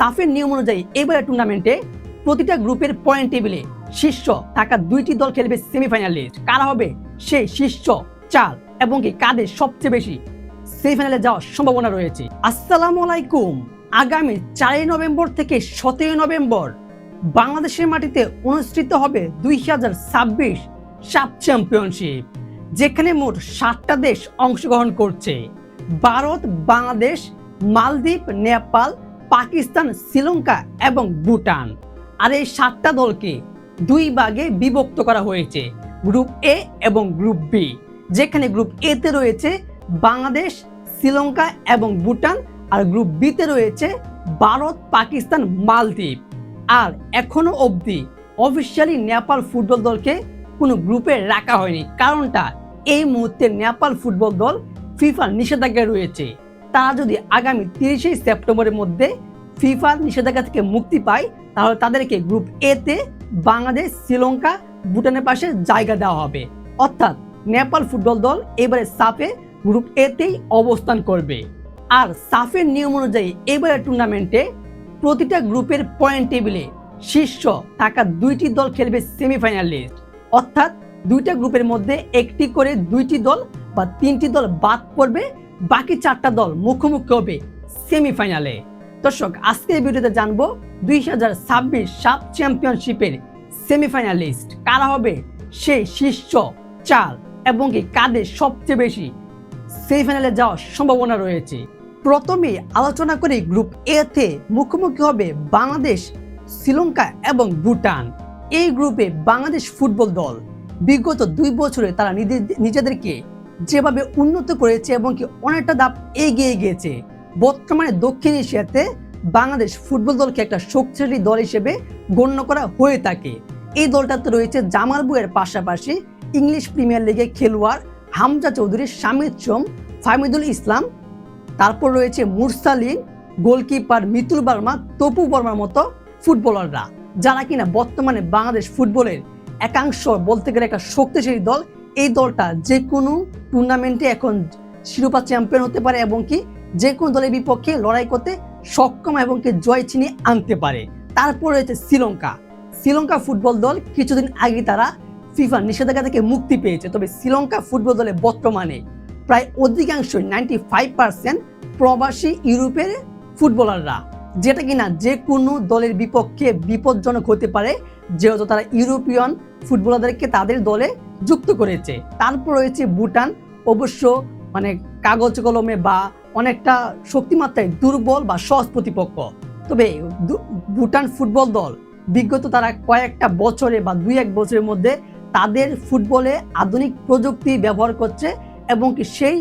সাফের নিয়ম অনুযায়ী এবারের টুর্নামেন্টে প্রতিটা গ্রুপের পয়েন্ট টেবিলে শীর্ষ থাকা দুইটি দল খেলবে সেমিফাইনাল লিস্ট। কারা হবে সেই শীর্ষ চার এবং কি কাদের সবচেয়ে বেশি সেমিফাইনালে যাওয়ার সম্ভাবনা রয়েছে। আসসালামু আলাইকুম। আগামী 4 নভেম্বর থেকে 17 নভেম্বর বাংলাদেশের মাটিতে অনুষ্ঠিত হবে 2026 সাফ চ্যাম্পিয়নশিপ, যেখানে মোট 7টা দেশ অংশগ্রহণ করছে। ভারত, বাংলাদেশ, মালদ্বীপ, নেপাল, পাকিস্তান, শ্রীলঙ্কা এবং ভুটান। আর এই 7টা দলকে দুই ভাগে বিভক্ত করা হয়েছে, গ্রুপ এ এবং গ্রুপ বি, যেখানে গ্রুপ এ তে রয়েছে বাংলাদেশ, শ্রীলঙ্কা এবং ভুটান, আর গ্রুপ বি তে রয়েছে ভারত, পাকিস্তান, মালদ্বীপ। আর এখনো অবধি অফিসিয়ালি নেপাল ফুটবল দলকে কোনো গ্রুপে রাখা হয়নি, কারণটা এই মুহূর্তে নেপাল ফুটবল দল ফিফার নিষেধাজ্ঞায় রয়েছে। তারা যদি আগামী 30 সেপ্টেম্বরের মধ্যে ফিফার নিষেধাজ্ঞা থেকে মুক্তি পায়, তাহলে তাদেরকে গ্রুপ এ তে বাংলাদেশ, শ্রীলঙ্কা, ভুটানের পাশে জায়গা দেওয়া হবে। অর্থাৎ নেপাল ফুটবল দল এবারে সাফে গ্রুপ এ তেই অবস্থান করবে। আর সাফের নিয়ম অনুযায়ী এবারের টুর্নামেন্টে প্রতিটা গ্রুপের পয়েন্ট টেবিলে শীর্ষ থাকা দুইটি দল খেলবে সেমিফাইনাল লিস্ট। অর্থাৎ দুইটা গ্রুপের মধ্যে একটি করে দুইটি দল বা 3টি দল বাদ পড়বে, বাকি 4টা দল মুখোমুখি হবে সেমিফাইনালে। দর্শক, আজকের ভিডিওতে জানবো 2026 সাফ চ্যাম্পিয়নশিপের সেমিফাইনাল লিস্ট, কারা হবে সেই শীর্ষ চার এবং কি কাদের সবচেয়ে বেশি সেমিফাইনালে যাওয়ার সম্ভাবনা রয়েছে। প্রথমে আলোচনা করি গ্রুপ এ তে মুখোমুখি হবে বাংলাদেশ, শ্রীলঙ্কা এবং ভুটান। এই গ্রুপে বাংলাদেশ ফুটবল দল বিগত 2 বছরে তারা নিজেদেরকে যেভাবে উন্নত করেছে এবং কি অনেকটা ধাপ এগিয়ে গিয়েছে, বর্তমানে দক্ষিণ এশিয়াতে বাংলাদেশ ফুটবল দলকে একটা শক্তিশালী দল হিসেবে গণ্য করা হয়ে থাকে। এই দলটাতে রয়েছে জামাল বুয়ের পাশাপাশি ইংলিশ প্রিমিয়ার লিগে খেলোয়াড় হামজা চৌধুরী, শামিদ সোম, ফাহমিদুল ইসলাম, তারপর রয়েছে মুরসালিন, গোলকিপার মিতুল বর্মা, তপু বর্মার মতো ফুটবলাররা, যারা কিনা বর্তমানে বাংলাদেশ ফুটবলের একাংশ বলতে গেলে একটা শক্তিশালী দল। এই দলটা যে কোনো টুর্নামেন্টে এখন শিরোপা চ্যাম্পিয়ন হতে পারে এবং কি যে কোনো দলের বিপক্ষে লড়াই করতে সক্ষম এবং কি জয় ছিনিয়ে আনতে পারে। তারপর রয়েছে শ্রীলঙ্কা ফুটবল দল। কিছুদিন আগে তারা ফিফা নিষেধাজ্ঞা থেকে মুক্তি পেয়েছে, তবে শ্রীলঙ্কা ফুটবল দলে বর্তমানে প্রায় অধিকাংশই 95% প্রবাসী ইউরোপের ফুটবলাররা, যেটা কিনা যে কোনো দলের বিপক্ষে বিপজ্জনক হতে পারে, যেহেতু তারা ইউরোপিয়ান ফুটবলারদেরকে তাদের দলে যুক্ত করেছে। তারপর রয়েছে ভুটান, অবশ্য মানে কাগজ কলমে বা অনেকটা শক্তিমাত্রায় দুর্বল বা সহজ প্রতিপক্ষ, তবে ভুটান ফুটবল দল বিগত তারা কয়েকটা বছরে বা 2-1 বছরের মধ্যে তাদের ফুটবলে আধুনিক প্রযুক্তি ব্যবহার করছে এবং কি সেই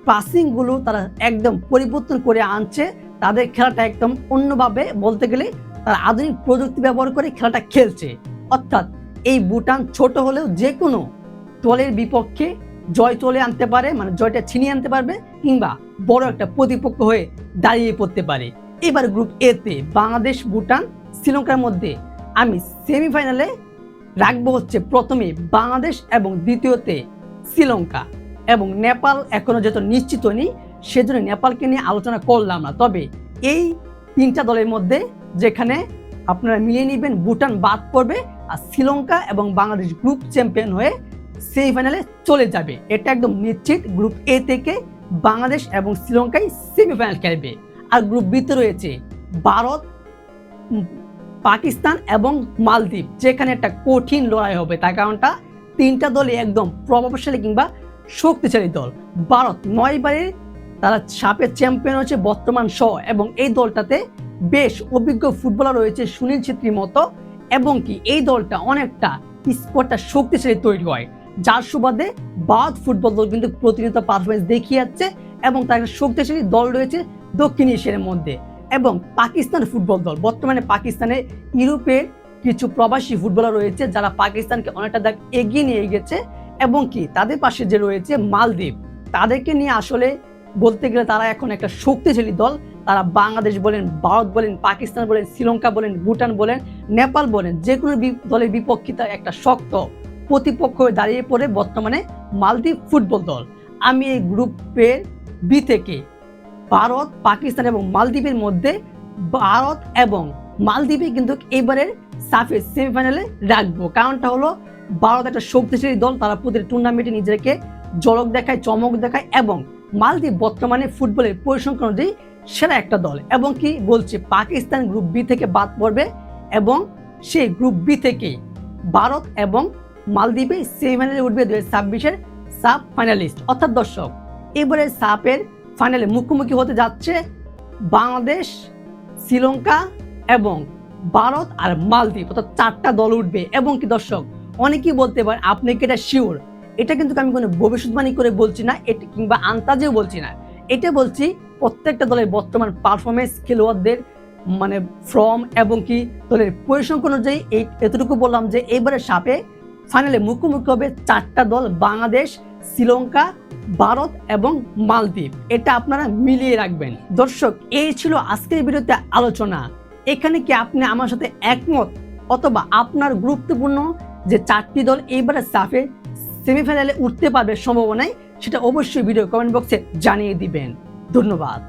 পাসিংগুলো তারা একদম পরিবর্তন করে আনছে। তাদের খেলাটা একদম অন্যভাবে, বলতে গেলে তারা আধুনিক প্রযুক্তি ব্যবহার করে খেলাটা খেলছে। অর্থাৎ এই ভুটান ছোট হলেও যে কোনো দলের বিপক্ষে জয় চলে আনতে পারে, মানে জয়টা ছিনিয়ে আনতে পারবে কিংবা বড় একটা প্রতিপক্ষ হয়ে দাঁড়িয়ে পড়তে পারে। এবার গ্রুপ এ তে বাংলাদেশ, ভুটান, শ্রীলঙ্কার মধ্যে আমি সেমিফাইনালে রাখবো হচ্ছে প্রথমে বাংলাদেশ এবং দ্বিতীয়তে শ্রীলঙ্কা, এবং নেপাল এখনো যেহেতু নিশ্চিত নেই সেজন্য নেপালকে নিয়ে আলোচনা করলাম না। তবে এই 3টা দলের মধ্যে যেখানে আপনারা মিলিয়ে নেবেন, ভুটান বাদ পড়বে আর শ্রীলঙ্কা এবং বাংলাদেশ গ্রুপ চ্যাম্পিয়ন হয়ে সেমিফাইনালে চলে যাবে, এটা একদম নিশ্চিত। গ্রুপ এ থেকে বাংলাদেশ এবং শ্রীলঙ্কায় সেমিফাইনাল খেলবে। আর গ্রুপ বি তে রয়েছে ভারত, পাকিস্তান এবং মালদ্বীপ, যেখানে একটা কঠিন লড়াই হবে, তার কারণটা 3টা দলই একদম প্রভাবশালী কিংবা শক্তিশালী দল। ভারত 9 বারে তারা সাপের চ্যাম্পিয়ন হচ্ছে বর্তমান সহ, এবং এই দলটাতে বেশ অভিজ্ঞ ফুটবলার রয়েছে সুনীল ছেত্রীর মতো, এবং কি এই দলটা অনেকটা স্কোয়াডটা শক্তিশালী তৈরি হয়, যার সুবাদে ভারত ফুটবল দল কিন্তু প্রতিনিয়ত পারফরমেন্স দেখিয়ে যাচ্ছে এবং তার একটা শক্তিশালী দল রয়েছে দক্ষিণ এশিয়ার মধ্যে। এবং পাকিস্তান ফুটবল দল, বর্তমানে পাকিস্তানে ইউরোপের কিছু প্রবাসী ফুটবলার রয়েছে যারা পাকিস্তানকে অনেকটা দাগ এগিয়ে নিয়ে গেছে, এবং কি তাদের পাশে যে রয়েছে মালদ্বীপ, তাদেরকে নিয়ে আসলে বলতে গেলে তারা এখন একটা শক্তিশালী দল। তারা বাংলাদেশ বলেন, ভারত বলেন, পাকিস্তান বলেন, শ্রীলঙ্কা বলেন, ভুটান বলেন, নেপাল বলেন, যে কোনো দলের বিপক্ষে একটা শক্ত প্রতিপক্ষ হয়ে দাঁড়িয়ে পড়ে বর্তমানে মালদ্বীপ ফুটবল দল। আমি এই গ্রুপের বি থেকে ভারত, পাকিস্তান এবং মালদ্বীপের মধ্যে ভারত এবং মালদ্বীপে কিন্তু এবারের সাফের সেমিফাইনালে রাখবো। কারণটা হলো ভারত একটা শক্তিশালী দল, তারা প্রতিটি টুর্নামেন্টে নিজেকে ঝলক দেখায়, চমক দেখায়, এবং মালদ্বীপ বর্তমানে ফুটবলের পরিসংখ্যান অনুযায়ী সেরা একটা দল। এবং কি বলছে, পাকিস্তান গ্রুপ বি থেকে বাদ পড়বে এবং সেই গ্রুপ বি থেকে ভারত এবং মালদ্বীপে সেমিফাইনালে উঠবে 2026-এর সাব ফাইনালিস্ট। অর্থাৎ দর্শক, এবারে সাফের ফাইনালে মুখোমুখি হতে যাচ্ছে বাংলাদেশ, শ্রীলঙ্কা এবং ভারত আর মালদ্বীপ, অর্থাৎ 4টা দল উঠবে। এবং কি দর্শক, অনেকেই বলতে পারেন আপনি কি এটা শিওর? এটা কিন্তু আমি কোনো ভবিষ্যৎবাণী করে বলছি না, এটা কিংবা আন্তাজেও বলছি না, এটা বলছি প্রত্যেকটা দলের বর্তমান পারফরমেন্স, খেলোয়াড়দের মানে ফর্ম এবং কি দলের পরিসংখ্যান অনুযায়ী এতটুকু বললাম যে এবারে সাপে ফাইনালে মুখোমুখি হবে 4টা দল, বাংলাদেশ, শ্রীলঙ্কা, ভারত এবং মালদ্বীপ। এটা আপনারা মিলিয়ে রাখবেন। দর্শক, এই ছিল আজকের ভিডিওতে আলোচনা। এখানে কি আপনি আমার সাথে একমত, অথবা আপনার গুরুত্বপূর্ণ যে 4টি দল এবারে সাফে সেমিফাইনালে উঠতে পারবে সম্ভাবনায়, সেটা অবশ্যই ভিডিও কমেন্ট বক্সে জানিয়ে দিবেন। ধন্যবাদ।